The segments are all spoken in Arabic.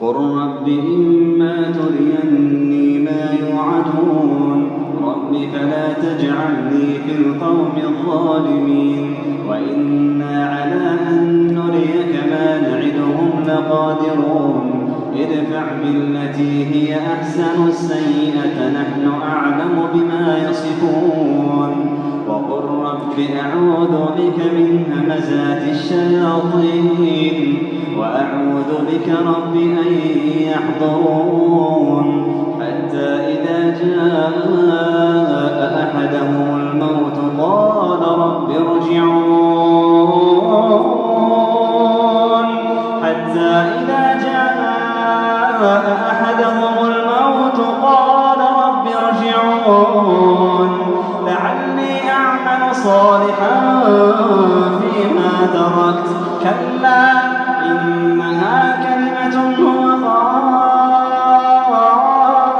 قل رب إما تريني ما يوعدون رب فلا تجعلني في القوم الظالمين وإنا على أن نريك ما نعدهم لقادرون ادفع بالتي هي أحسن السيئة نحن أعلم بما يصفون وقل رب أعوذ بك من همزات الشياطين وأعوذ بك رب أن يحضرون حتى إذا جاء أحدهم الموت قال رب ارجعون حتى إذا جاء أحدهم الموت قال رب ارجعون لعلي أعمل صالحا فيما تركت كلا إنها كلمة هو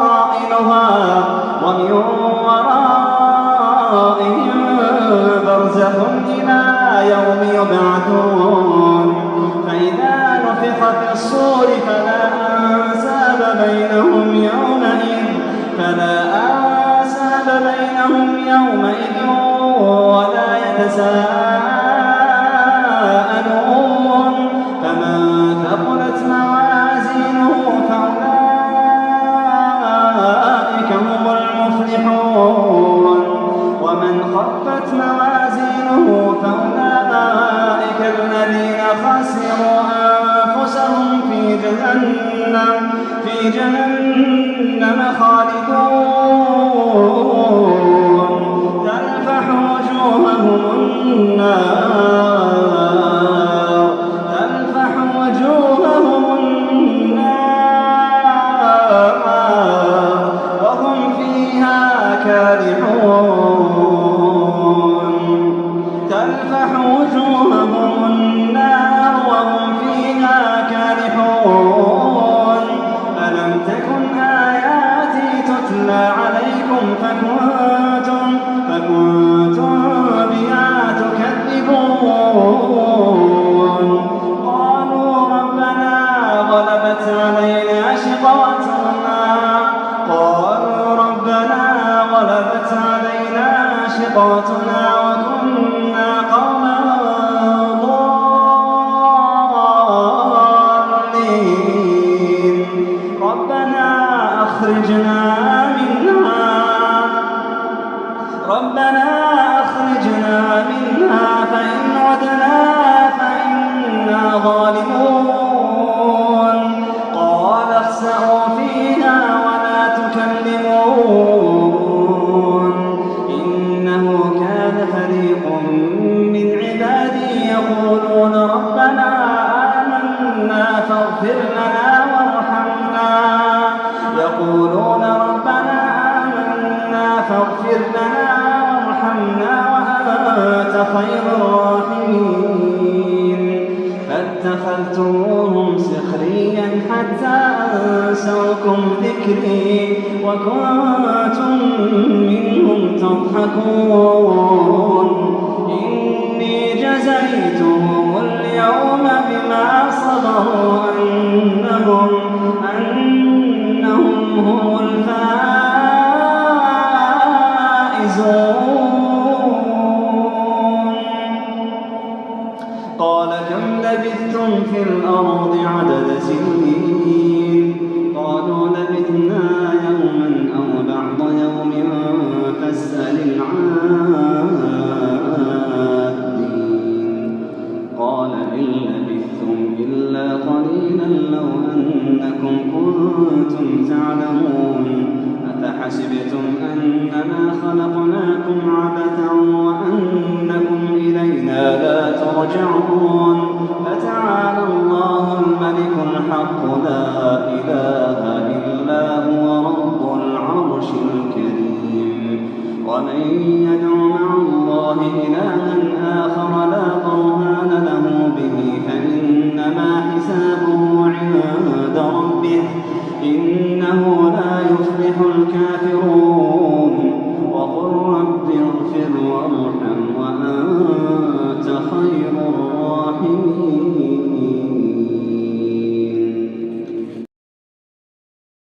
قائلها ومن ورائهم برزخ إلى يوم يبعثون فإذا نفخ في الصور فلا أنساب بينهم يومئذ ولا يتساءلون فمن ثقلت موازينه فأولئك هم المفلحون ومن خفت موازينه فأولئك الذين خسروا أنفسهم في جهنم خالدون تلفح وجوههم النار وهم فيها كالحون تلفح وجوههم النار وهم فيها كالحون ألم تكن آياتي تتلى عليكم فكنتم بها تكذبون قالوا ربنا غلبت علينا شقوتنا وكنا قوما ضالين ربنا أخرجنا منها فإن عدنا فإنا ظالمون قال اخسئوا فيها ولا تكلمون إنه كان فريق من عبادي يقولون ربنا آمنا فاغفر لنا وارحمنا وأنت خير الراحمين فاتخذتموهم سخريا حتى أنسوكم ذكري وكنتم منهم تضحكون إني جزيتهم اليوم بما صبروا أنهم هم الفائزون قال كم لبثتم في الأرض عدد سنين قالوا لبثنا يوما أو بعض يوم فاسأل العادين قال إن لبثتم إلا قليلا لو أنكم كنتم تعلمون أفحسبتم أنما خلقناكم عبثا وأنكم إلينا لا ترجعون فتعالى الله الملك الحق لا